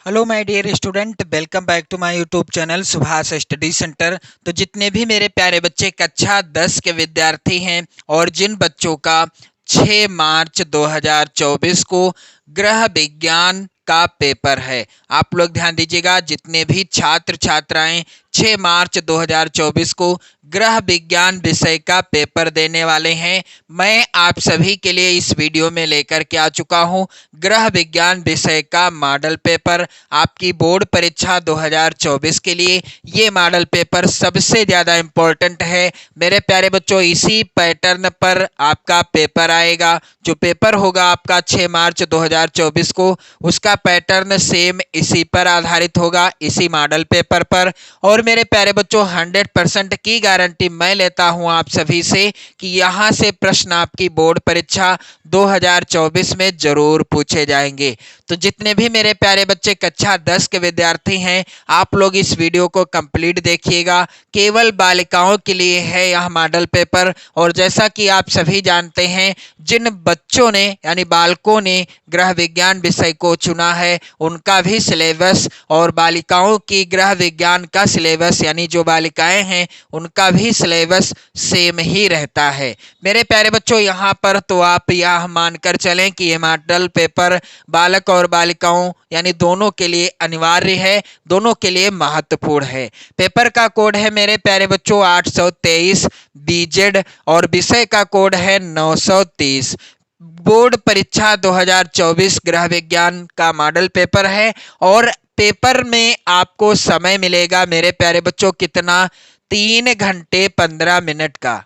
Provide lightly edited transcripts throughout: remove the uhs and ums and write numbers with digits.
Hello my dear student, welcome back to my YouTube channel Subhash study centre. तो जितने भी मेरे प्यारे बच्चे कक्षा 10 के विद्यार्थी हैं और जिन बच्चों का 6 मार्च 2024 को गृह विज्ञान का पेपर है, आप लोग ध्यान दीजिएगा। जितने भी छात्र छात्राएं 6 मार्च 2024 को गृह विज्ञान विषय का पेपर देने वाले हैं, मैं आप सभी के लिए इस वीडियो में लेकर के आ चुका हूं गृह विज्ञान विषय का मॉडल पेपर। आपकी बोर्ड परीक्षा 2024 के लिए ये मॉडल पेपर सबसे ज़्यादा इम्पोर्टेंट है मेरे प्यारे बच्चों। इसी पैटर्न पर आपका पेपर आएगा। जो पेपर होगा आपका 6 मार्च 2024 को, उसका पैटर्न सेम इसी पर आधारित होगा, इसी मॉडल पेपर पर। और मेरे प्यारे बच्चों 100% की गारंटी मैं लेता हूं आप सभी से कि यहां से प्रश्न आपकी बोर्ड परीक्षा 2024 में जरूर पूछे जाएंगे। तो जितने भी मेरे प्यारे बच्चे कक्षा 10 के विद्यार्थी हैं, आप लोग इस वीडियो को कंप्लीट देखिएगा। केवल बालिकाओं के लिए है यह मॉडल पेपर। और जैसा कि आप सभी जानते हैं, जिन बच्चों ने यानी बालकों ने गृह विज्ञान विषय को चुना है, उनका भी सिलेबस और बालिकाओं की गृह विज्ञान का सिलेबस यानी जो बालिकाएं हैं उनका भी सिलेबस सेम ही रहता है मेरे प्यारे बच्चों। यहाँ पर तो आप यह मानकर चलें कि ये मॉडल पेपर बालक और बालिकाओं यानी दोनों के लिए अनिवार्य है, दोनों के लिए महत्वपूर्ण है। पेपर का कोड है मेरे प्यारे बच्चों 823 बीजेड और विषय का कोड है 930। बोर्ड परीक्षा 2024 गृह विज्ञान का मॉडल पेपर है। और पेपर में आपको समय मिलेगा मेरे प्यारे बच्चों कितना, 3 घंटे 15 मिनट का।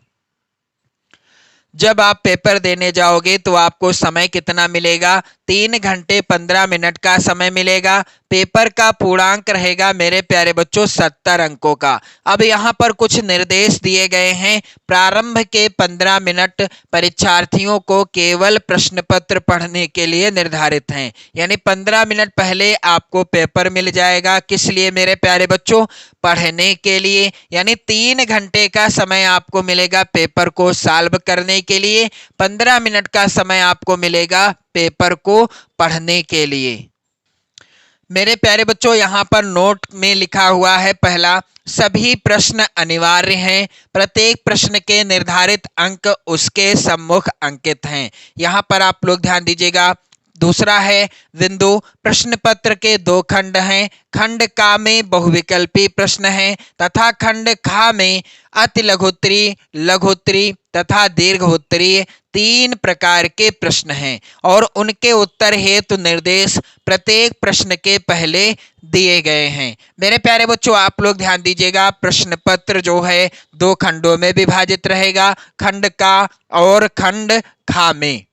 जब आप पेपर देने जाओगे तो आपको समय कितना मिलेगा, 3 घंटे 15 मिनट का समय मिलेगा। पेपर का पूर्णांक रहेगा मेरे प्यारे बच्चों 70 अंकों का। अब यहाँ पर कुछ निर्देश दिए गए हैं। प्रारंभ के 15 मिनट परीक्षार्थियों को केवल प्रश्न पत्र पढ़ने के लिए निर्धारित हैं, यानी 15 मिनट पहले आपको पेपर मिल जाएगा। किस लिए मेरे प्यारे बच्चों, पढ़ने के लिए। यानी 3 घंटे का समय आपको मिलेगा पेपर को सॉल्व करने के लिए, 15 मिनट का समय आपको मिलेगा पेपर को पढ़ने के लिए। मेरे प्यारे बच्चों यहाँ पर नोट में लिखा हुआ है, पहला, सभी प्रश्न अनिवार्य हैं, प्रत्येक प्रश्न के निर्धारित अंक उसके सम्मुख अंकित हैं। यहाँ पर आप लोग ध्यान दीजिएगा। दूसरा है बिंदु, प्रश्न पत्र के 2 खंड हैं। खंड का में बहुविकल्पी प्रश्न हैं तथा खंड खा में अति लघुत्तरी, लघुत्तरी तथा दीर्घोत्तरीय 3 प्रकार के प्रश्न हैं और उनके उत्तर हेतु निर्देश प्रत्येक प्रश्न के पहले दिए गए हैं। मेरे प्यारे बच्चों आप लोग ध्यान दीजिएगा, प्रश्न पत्र जो है 2 खंडों में विभाजित रहेगा, खंड का और खंड खा में।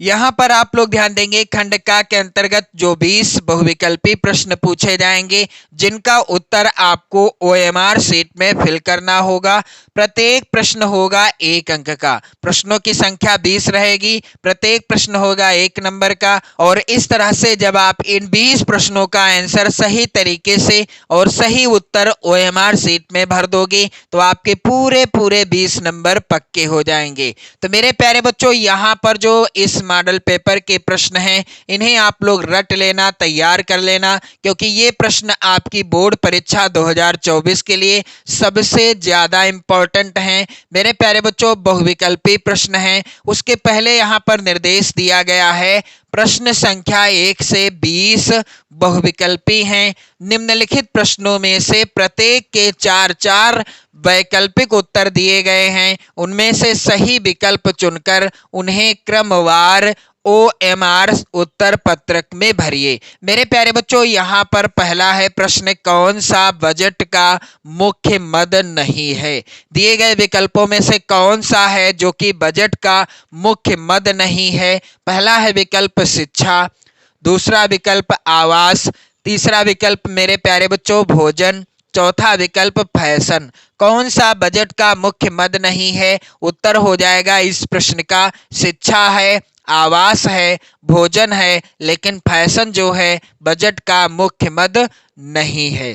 यहाँ पर आप लोग ध्यान देंगे, खंड का के अंतर्गत जो 20 बहुविकल्पी प्रश्न पूछे जाएंगे जिनका उत्तर आपको ओएमआर शीट में फिल करना होगा। प्रत्येक प्रश्न होगा 1 अंक का, प्रश्नों की संख्या 20 रहेगी, प्रत्येक प्रश्न होगा 1 नंबर का। और इस तरह से जब आप इन 20 प्रश्नों का आंसर सही तरीके से और सही उत्तर ओएमआर शीट में भर दोगे तो आपके पूरे पूरे 20 नंबर पक्के हो जाएंगे। तो मेरे प्यारे बच्चों यहाँ पर जो इस मॉडल पेपर के प्रश्न हैं इन्हें आप लोग रट लेना, तैयार कर लेना, क्योंकि ये प्रश्न आपकी बोर्ड परीक्षा 2024 के लिए सबसे ज्यादा इंपॉर्टेंट हैं मेरे प्यारे बच्चों। बहुविकल्पी प्रश्न हैं, उसके पहले यहाँ पर निर्देश दिया गया है, प्रश्न संख्या 1 से 20 बहुविकल्पी हैं। निम्नलिखित प्रश्नों में से प्रत्येक के 4-4 वैकल्पिक उत्तर दिए गए हैं, उनमें से सही विकल्प चुनकर उन्हें क्रमवार ओएमआर उत्तर पत्रक में भरिए। मेरे प्यारे बच्चों यहाँ पर पहला है प्रश्न, कौन सा बजट का मुख्य मद नहीं है। दिए गए विकल्पों में से कौन सा है जो कि बजट का मुख्य मद नहीं है। पहला है विकल्प शिक्षा, दूसरा विकल्प आवास, तीसरा विकल्प मेरे प्यारे बच्चों भोजन, चौथा विकल्प फैशन। कौन सा बजट का मुख्य मद नहीं है, उत्तर हो जाएगा इस प्रश्न का शिक्षा है, आवास है, भोजन है, लेकिन फैशन जो है बजट का मुख्य मद नहीं है।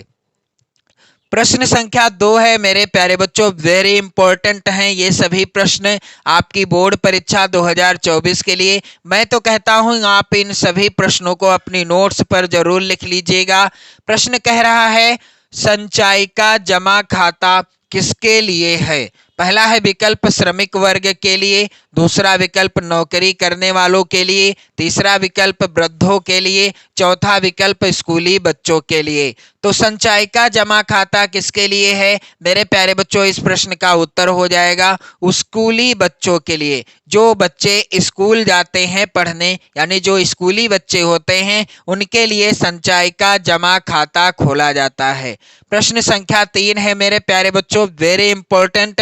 प्रश्न संख्या 2 है मेरे प्यारे बच्चों, वेरी इंपॉर्टेंट हैं ये सभी प्रश्न आपकी बोर्ड परीक्षा 2024 के लिए। मैं तो कहता हूं आप इन सभी प्रश्नों को अपनी नोट्स पर जरूर लिख लीजिएगा। प्रश्न कह रहा है संचयिका जमा खाता किसके लिए है? पहला है विकल्प श्रमिक वर्ग के लिए, दूसरा विकल्प नौकरी करने वालों के लिए, तीसरा विकल्प वृद्धों के लिए, चौथा विकल्प स्कूली बच्चों के लिए। तो संचयिका जमा खाता किसके लिए है मेरे प्यारे बच्चों? इस प्रश्न का उत्तर हो जाएगा स्कूली बच्चों के लिए। जो बच्चे स्कूल जाते हैं पढ़ने, यानी जो स्कूली बच्चे होते हैं उनके लिए संचयिका जमा खाता खोला जाता है। प्रश्न संख्या 3 है मेरे प्यारे बच्चों, वेरी इंपॉर्टेंट,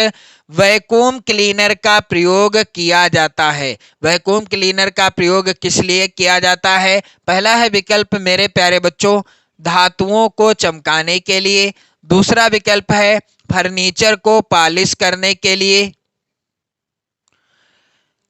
वैक्यूम क्लीनर का प्रयोग किया जाता है। वैक्यूम क्लीनर का प्रयोग किस लिए किया जाता है? पहला है विकल्प मेरे प्यारे बच्चों धातुओं को चमकाने के लिए, दूसरा विकल्प है फर्नीचर को पॉलिश करने के लिए,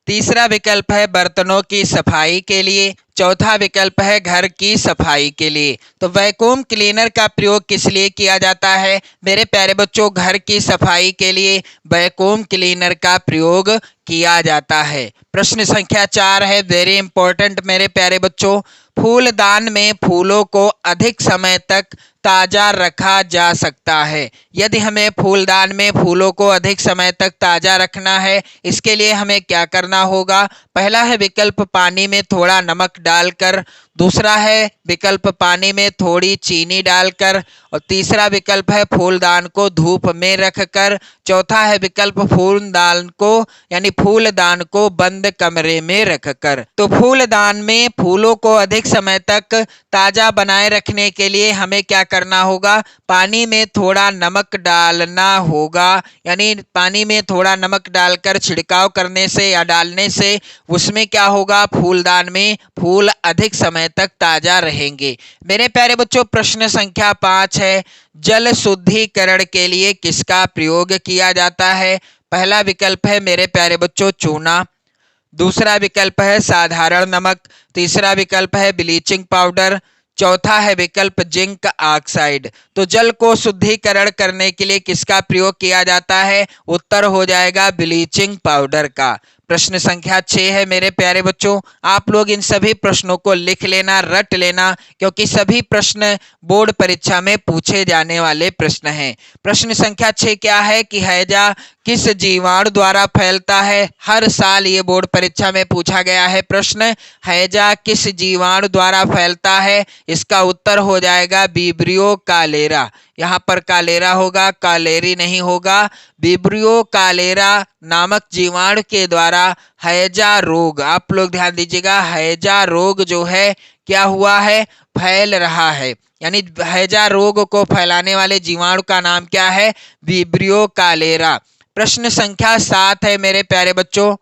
तीसरा विकल्प है बर्तनों की सफाई के लिए, चौथा विकल्प है घर की सफाई के लिए। तो वैक्यूम क्लीनर का प्रयोग किस लिए किया जाता है मेरे प्यारे बच्चों? घर की सफाई के लिए वैक्यूम क्लीनर का प्रयोग किया जाता है। प्रश्न संख्या 4 है वेरी इंपॉर्टेंट मेरे प्यारे बच्चों, फूलदान में फूलों को अधिक समय तक ताजा रखा जा सकता है। यदि हमें फूलदान में फूलों को अधिक समय तक ताजा रखना है, इसके लिए हमें क्या करना होगा? पहला है विकल्प पानी में थोड़ा नमक डालकर, दूसरा है विकल्प पानी में थोड़ी चीनी डालकर, और तीसरा विकल्प है फूलदान को धूप में रखकर, चौथा है विकल्प फूलदान को यानी फूलदान को बंद कमरे में रखकर। तो फूलदान में फूलों को अधिक समय तक ताजा बनाए रखने के लिए हमें क्या करना होगा? पानी में थोड़ा नमक डालना होगा, यानी पानी में थोड़ा नमक डालकर छिड़काव करने से या डालने से उसमें क्या होगा? फूलदान में फूल अधिक समय तक ताजा रहेंगे। मेरे प्यारे बच्चों प्रश्न संख्या 5 है, जल शुद्धिकरण के लिए किसका प्रयोग किया जाता है? पहला विकल्प है मेरे प्यारे बच्चों चूना, दूसरा विकल्प है साधारण नमक, तीसरा विकल्प है ब्लीचिंग पाउडर, चौथा है विकल्प जिंक ऑक्साइड। तो जल को शुद्धिकरण करने के लिए किसका प्रयोग किया जाता है? उत्तर हो जाएगा ब्लीचिंग पाउडर का। प्रश्न संख्या 6 है मेरे प्यारे बच्चों, आप लोग इन सभी प्रश्नों को लिख लेना, रट लेना, क्योंकि सभी प्रश्न बोर्ड परीक्षा में पूछे जाने वाले प्रश्न हैं। प्रश्न संख्या 6 क्या है कि हैजा किस जीवाणु द्वारा फैलता है? हर साल ये बोर्ड परीक्षा में पूछा गया है प्रश्न, हैजा किस जीवाणु द्वारा फैलता है? इसका उत्तर हो जाएगा विब्रियो कालेरा। यहाँ पर कालेरा होगा, कालेरी नहीं होगा। विब्रियो कालेरा नामक जीवाणु के द्वारा हैजा रोग, आप लोग ध्यान दीजिएगा, हैजा रोग जो है क्या हुआ है? फैल रहा है। यानी हैजा रोग को फैलाने वाले जीवाणु का नाम क्या है? विब्रियो कालेरा। प्रश्न संख्या 7 है मेरे प्यारे बच्चों,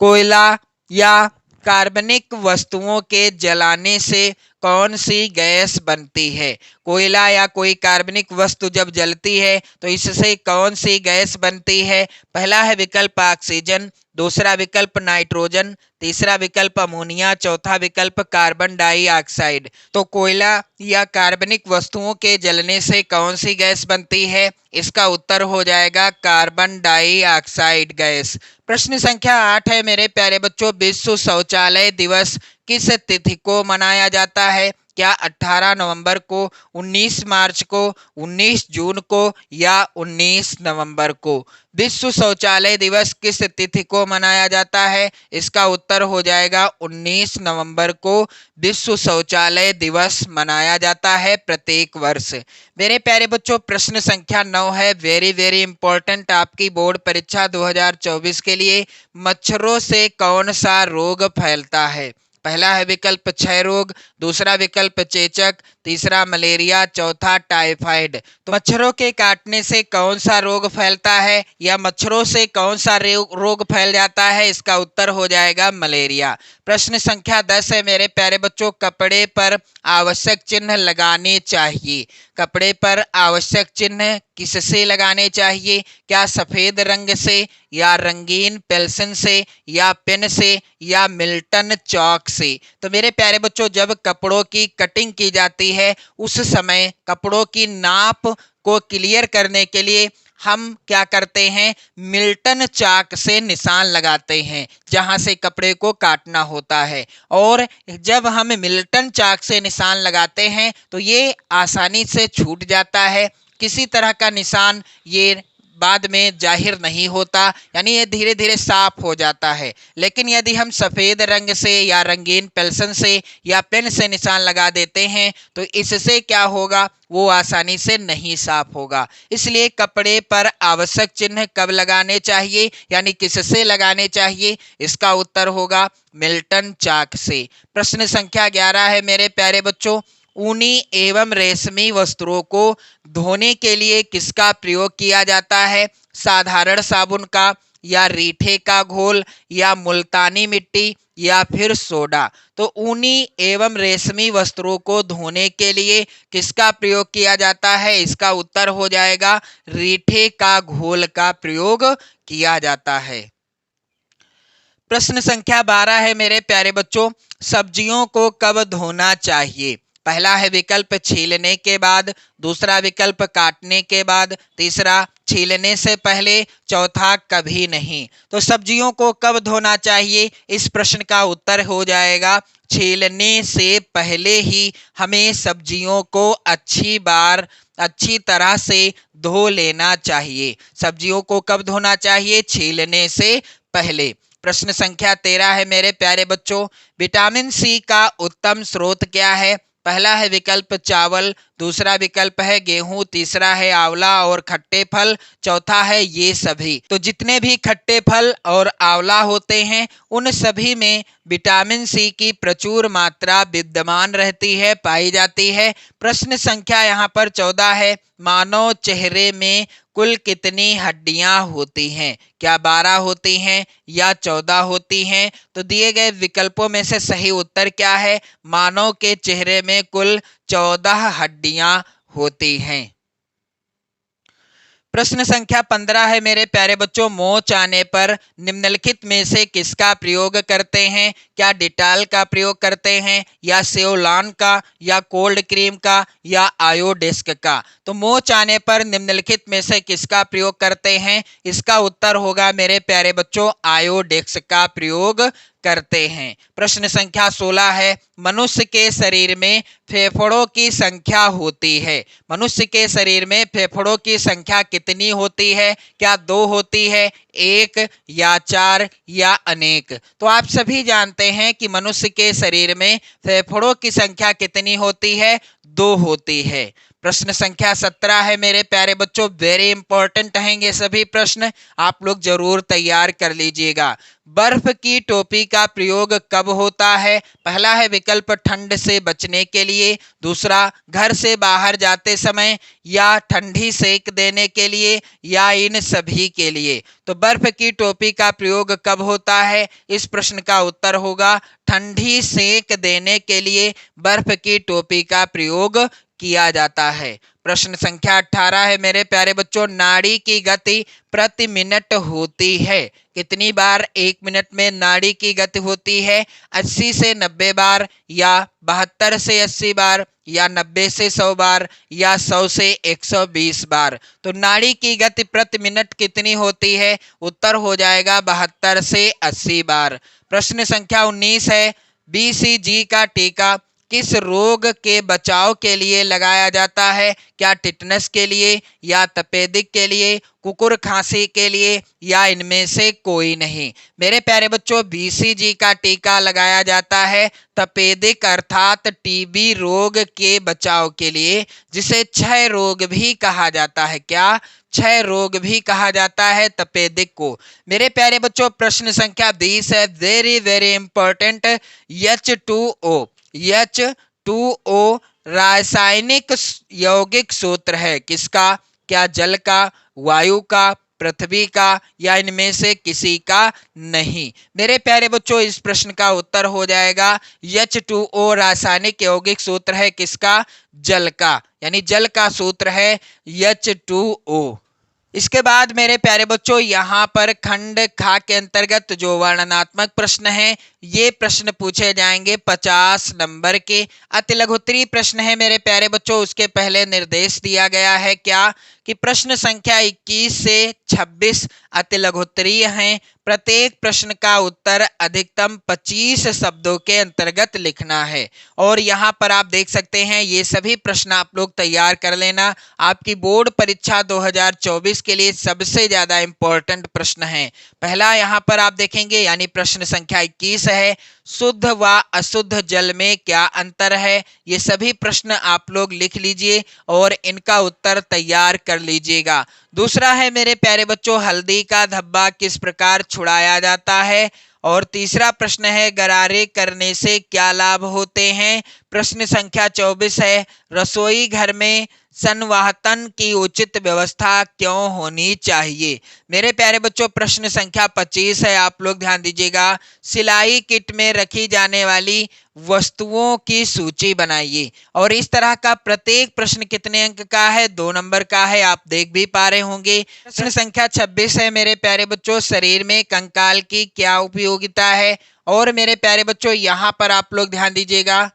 कोयला या कार्बनिक वस्तुओं के जलाने से कौन सी गैस बनती है? कोयला या कोई कार्बनिक वस्तु जब जलती है तो इससे कौन सी गैस बनती है? पहला है विकल्प ऑक्सीजन, दूसरा विकल्प नाइट्रोजन, तीसरा विकल्प अमोनिया, चौथा विकल्प कार्बन डाइऑक्साइड। तो कोयला या कार्बनिक वस्तुओं के जलने से कौन सी गैस बनती है? इसका उत्तर हो जाएगा कार्बन डाइऑक्साइड गैस। प्रश्न संख्या 8 है मेरे प्यारे बच्चों, विश्व शौचालय दिवस किस तिथि को मनाया जाता है? क्या 18 नवंबर को, 19 मार्च को, 19 जून को या 19 नवंबर को? विश्व शौचालय दिवस किस तिथि को मनाया जाता है? इसका उत्तर हो जाएगा 19 नवंबर को विश्व शौचालय दिवस मनाया जाता है प्रत्येक वर्ष। मेरे प्यारे बच्चों प्रश्न संख्या 9 है, वेरी वेरी इंपॉर्टेंट आपकी बोर्ड परीक्षा 2024 के लिए, मच्छरों से कौन सा रोग फैलता है? पहला है विकल्प क्षय रोग, दूसरा विकल्प चेचक, तीसरा मलेरिया, चौथा टाइफाइड। तो मच्छरों के काटने से कौन सा रोग फैलता है या मच्छरों से कौन सा रोग फैल जाता है? इसका उत्तर हो जाएगा मलेरिया। प्रश्न संख्या 10 है मेरे प्यारे बच्चों, कपड़े पर आवश्यक चिन्ह लगाने चाहिए। कपड़े पर आवश्यक चिन्ह किससे लगाने चाहिए? क्या सफेद रंग से या रंगीन पेंसिल से या पेन से या मिल्टन चौक से? तो मेरे प्यारे बच्चों जब कपड़ों की कटिंग की जाती है उस समय कपड़ों की नाप को क्लियर करने के लिए हम क्या करते हैं, मिल्टन चाक से निशान लगाते हैं जहां से कपड़े को काटना होता है। और जब हम मिल्टन चाक से निशान लगाते हैं तो ये आसानी से छूट जाता है, किसी तरह का निशान ये बाद में जाहिर नहीं होता, यानी ये धीरे धीरे साफ हो जाता है। लेकिन यदि हम सफेद रंग से या रंगीन पेंसिल से या पेन से निशान लगा देते हैं तो इससे क्या होगा, वो आसानी से नहीं साफ होगा। इसलिए कपड़े पर आवश्यक चिन्ह कब लगाने चाहिए, यानी किससे लगाने चाहिए, इसका उत्तर होगा मिल्टन चाक से। प्रश्न संख्या 11 है मेरे प्यारे बच्चों, ऊनी एवं रेशमी वस्त्रों को धोने के लिए किसका प्रयोग किया जाता है, साधारण साबुन का या रीठे का घोल या मुल्तानी मिट्टी या फिर सोडा। तो ऊनी एवं रेशमी वस्त्रों को धोने के लिए किसका प्रयोग किया जाता है, इसका उत्तर हो जाएगा रीठे का घोल का प्रयोग किया जाता है। प्रश्न संख्या 12 है मेरे प्यारे बच्चों, सब्जियों को कब धोना चाहिए। पहला है विकल्प छीलने के बाद, दूसरा विकल्प काटने के बाद, तीसरा छीलने से पहले, चौथा कभी नहीं। तो सब्जियों को कब धोना चाहिए, इस प्रश्न का उत्तर हो जाएगा छीलने से पहले ही हमें सब्जियों को अच्छी तरह से धो लेना चाहिए। सब्जियों को कब धोना चाहिए, छीलने से पहले। प्रश्न संख्या 13 है मेरे प्यारे बच्चों, विटामिन सी का उत्तम स्रोत क्या है। पहला है विकल्प चावल, दूसरा विकल्प है गेहूं, तीसरा है आंवला और खट्टे फल, चौथा है ये सभी। तो जितने भी खट्टे फल और आंवला होते हैं उन सभी में विटामिन सी की प्रचुर मात्रा विद्यमान रहती है, पाई जाती है। प्रश्न संख्या यहाँ पर 14 है, मानव चेहरे में कुल कितनी हड्डियां होती हैं, क्या 12 होती हैं या 14 होती हैं। तो दिए गए विकल्पों में से सही उत्तर क्या है, मानव के चेहरे में कुल 14 हड्डियां होती हैं। प्रश्न संख्या 15 है मेरे प्यारे बच्चों, मोच आने पर निम्नलिखित में से किसका प्रयोग करते हैं, क्या डिटॉल का प्रयोग करते हैं या सेवलॉन का या कोल्ड क्रीम का या आयोडेस्क का। तो मोच आने पर निम्नलिखित में से किसका प्रयोग करते हैं, इसका उत्तर होगा मेरे प्यारे बच्चों आयोडेक्स का प्रयोग करते हैं। प्रश्न संख्या 16 है, मनुष्य के शरीर में फेफड़ों की संख्या होती है। मनुष्य के शरीर में फेफड़ों की संख्या कितनी होती है, क्या 2 होती है, 1 या 4 या अनेक। तो आप सभी जानते हैं कि मनुष्य के शरीर में फेफड़ों की संख्या कितनी होती है, 2 होती है। प्रश्न संख्या 17 है मेरे प्यारे बच्चों, वेरी इंपॉर्टेंट हैं ये सभी प्रश्न, आप लोग जरूर तैयार कर लीजिएगा। बर्फ की टोपी का प्रयोग कब होता है। पहला है विकल्प ठंड से बचने के लिए, दूसरा घर से बाहर जाते समय या ठंडी सेक देने के लिए या इन सभी के लिए। तो बर्फ की टोपी का प्रयोग कब होता है, इस प्रश्न का उत्तर होगा ठंडी सेक देने के लिए बर्फ की टोपी का प्रयोग किया जाता है। प्रश्न संख्या 18 है मेरे प्यारे बच्चों, नाड़ी की गति प्रति मिनट होती है, कितनी बार 1 मिनट में नाड़ी की गति होती है, 80 से 90 बार या 72 से 80 बार या 90 से 100 बार या 100 से 120 बार। तो नाड़ी की गति प्रति मिनट कितनी होती है, उत्तर हो जाएगा 72 से 80 बार। प्रश्न संख्या 19 है, BCG का टीका किस रोग के बचाव के लिए लगाया जाता है, क्या टिटनस के लिए या तपेदिक के लिए, कुकुर खांसी के लिए या इनमें से कोई नहीं। मेरे प्यारे बच्चों, BCG का टीका लगाया जाता है तपेदिक अर्थात टीबी रोग के बचाव के लिए, जिसे क्षय रोग भी कहा जाता है। क्या, क्षय रोग भी कहा जाता है तपेदिक को। मेरे प्यारे बच्चों, प्रश्न संख्या 20 है, वेरी वेरी इंपॉर्टेंट, H2O रासायनिक यौगिक सूत्र है किसका, क्या जल का, वायु का, पृथ्वी का या इनमें से किसी का नहीं। मेरे प्यारे बच्चों, इस प्रश्न का उत्तर हो जाएगा H2O रासायनिक यौगिक सूत्र है किसका, जल का, यानी जल का सूत्र है H2O। इसके बाद मेरे प्यारे बच्चों यहाँ पर खंड खा के अंतर्गत जो वर्णनात्मक प्रश्न है ये प्रश्न पूछे जाएंगे 50 नंबर के। अति लघुत्तरीय प्रश्न है मेरे प्यारे बच्चों। उसके पहले निर्देश दिया गया है क्या कि प्रश्न संख्या 21 से 26 अति लघुत्तरीय हैं। प्रत्येक प्रश्न का उत्तर अधिकतम 25 शब्दों के अंतर्गत लिखना है। और यहाँ पर आप देख सकते हैं ये सभी प्रश्न आप लोग तैयार कर लेना। आपकी बोर्ड परीक्षा 2024 के लिए सबसे ज्यादा इंपॉर्टेंट प्रश्न है। पहला यहाँ पर आप देखेंगे यानी प्रश्न संख्या 21 है, शुद्ध व अशुद्ध जल में क्या अंतर है। ये सभी प्रश्न आप लोग लिख लीजिए और इनका उत्तर तैयार कर लीजिएगा। दूसरा है मेरे प्यारे बच्चों, हल्दी का धब्बा किस प्रकार छुड़ाया जाता है। और तीसरा प्रश्न है, गरारे करने से क्या लाभ होते हैं। प्रश्न संख्या 24 है, रसोई घर में संवाहतन की उचित व्यवस्था क्यों होनी चाहिए। मेरे प्यारे बच्चों प्रश्न संख्या 25 है, आप लोग ध्यान दीजिएगा, सिलाई किट में रखी जाने वाली वस्तुओं की सूची बनाइए। और इस तरह का प्रत्येक प्रश्न कितने अंक का है, 2 नंबर का है, आप देख भी पा रहे होंगे। प्रश्न संख्या 26 है मेरे प्यारे बच्चों, शरीर में कंकाल की क्या उपयोगिता है। और मेरे प्यारे बच्चों यहाँ पर आप लोग ध्यान दीजिएगा,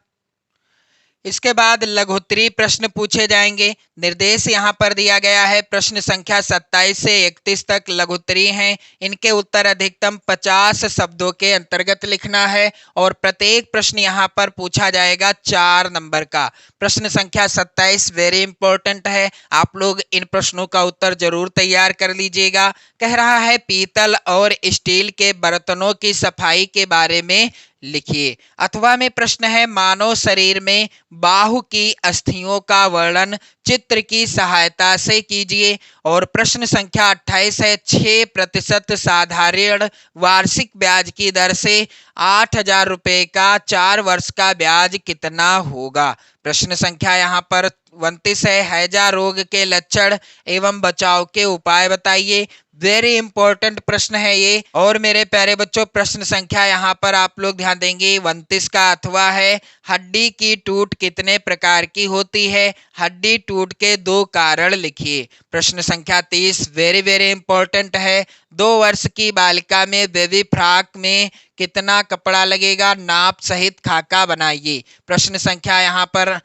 इसके बाद लघुत्तरीय प्रश्न पूछे जाएंगे। निर्देश यहाँ पर दिया गया है, प्रश्न संख्या 27 से 31 तक लघुत्तरीय हैं। इनके उत्तर अधिकतम 50 शब्दों के अंतर्गत लिखना है। और प्रत्येक प्रश्न यहाँ पर पूछा जाएगा 4 नंबर का। प्रश्न संख्या 27 वेरी इंपॉर्टेंट है, आप लोग इन प्रश्नों का उत्तर जरूर तैयार कर लीजिएगा। कह रहा है पीतल और स्टील के बर्तनों की सफाई के बारे में लिखिए। अथवा में प्रश्न है, मानव शरीर में बाहु की अस्थियों का वर्णन चित्र की सहायता से कीजिए। और प्रश्न संख्या 28 है, 6% साधारण वार्षिक ब्याज की दर से 8,000 रुपए का 4 वर्ष का ब्याज कितना होगा। प्रश्न संख्या यहाँ पर 29 है, हैजा रोग के लक्षण एवं बचाव के उपाय बताइए। वेरी इंपॉर्टेंट प्रश्न है ये। और मेरे प्यारे बच्चों प्रश्न संख्या यहाँ पर आप लोग ध्यान देंगे 29 का अथवा है, हड्डी की टूट कितने प्रकार की होती है। हड्डी टूट के 2 कारण लिखिए। प्रश्न संख्या 30 वेरी वेरी इंपॉर्टेंट है, 2 वर्ष की बालिका में बेबी फ्रॉक में कितना कपड़ा लगेगा, नाप सहित खाका बनाइए। प्रश्न संख्या यहाँ पर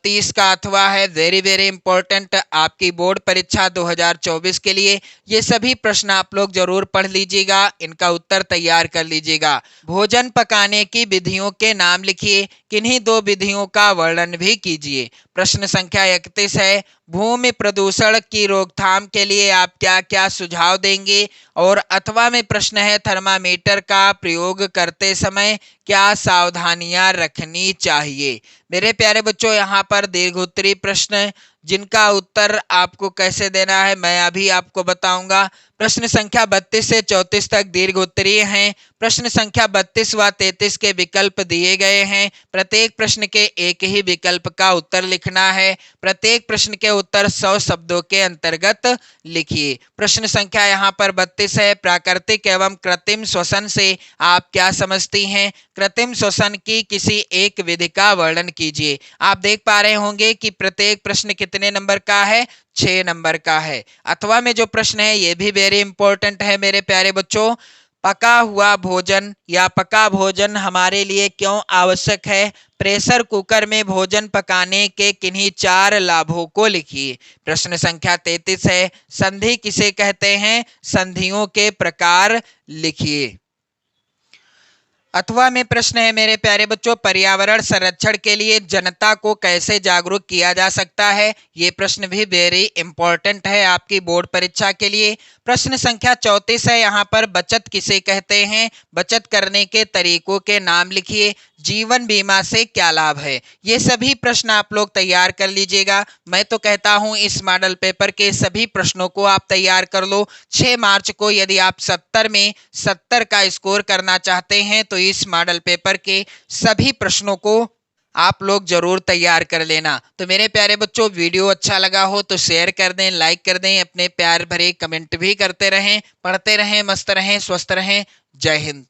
30 का अथवा है, वेरी वेरी इंपॉर्टेंट आपकी बोर्ड परीक्षा 2024 के लिए। ये सभी प्रश्न आप लोग जरूर पढ़ लीजिएगा, इनका उत्तर तैयार कर लीजिएगा। भोजन पकाने की विधियों के नाम लिखिए, किन्हीं 2 विधियों का वर्णन भी कीजिए। प्रश्न संख्या 31 है, भूमि प्रदूषण की रोकथाम के लिए आप क्या क्या सुझाव देंगे। और अथवा में प्रश्न है, थर्मामीटर का प्रयोग करते समय क्या सावधानियां रखनी चाहिए। मेरे प्यारे बच्चों यहाँ पर दीर्घोत्तरीय प्रश्न जिनका उत्तर आपको कैसे देना है मैं अभी आपको बताऊंगा। प्रश्न संख्या 32 से 34 तक दीर्घोत्तरीय हैं। प्रश्न संख्या 32 व 33 के विकल्प दिए गए हैं। प्रत्येक प्रश्न के एक ही विकल्प का उत्तर लिखना है। प्रत्येक प्रश्न के उत्तर 100 शब्दों के अंतर्गत लिखिए। प्रश्न संख्या यहाँ पर 32 है, प्राकृतिक एवं कृत्रिम श्वसन से आप क्या समझती हैं। कृत्रिम श्वसन की किसी एक विधि का वर्णन कीजिए। आप देख पा रहे होंगे कि प्रत्येक प्रश्न कितने नंबर का है, 6 नंबर का है। अथवा में जो प्रश्न है ये भी वेरी इंपॉर्टेंट है मेरे प्यारे बच्चों, पका हुआ भोजन या पका भोजन हमारे लिए क्यों आवश्यक है। प्रेशर कुकर में भोजन पकाने के किन्हीं 4 लाभों को लिखिए। प्रश्न संख्या 33 है, संधि किसे कहते हैं, संधियों के प्रकार लिखिए। अथवा में प्रश्न है मेरे प्यारे बच्चों, पर्यावरण संरक्षण के लिए जनता को कैसे जागरूक किया जा सकता है। ये प्रश्न भी वेरी इंपॉर्टेंट है आपकी बोर्ड परीक्षा के लिए। प्रश्न संख्या 34 है, यहाँ पर बचत किसे कहते हैं, बचत करने के तरीकों के नाम लिखिए। जीवन बीमा से क्या लाभ है। ये सभी प्रश्न आप लोग तैयार कर लीजिएगा। मैं तो कहता हूं इस मॉडल पेपर के सभी प्रश्नों को आप तैयार कर लो। 6 मार्च को यदि आप 70 में 70 का स्कोर करना चाहते हैं तो इस मॉडल पेपर के सभी प्रश्नों को आप लोग जरूर तैयार कर लेना। तो मेरे प्यारे बच्चों वीडियो अच्छा लगा हो तो शेयर कर दें, लाइक कर दें, अपने प्यार भरे कमेंट भी करते रहें। पढ़ते रहें, मस्त रहें, स्वस्थ रहें। जय हिंद।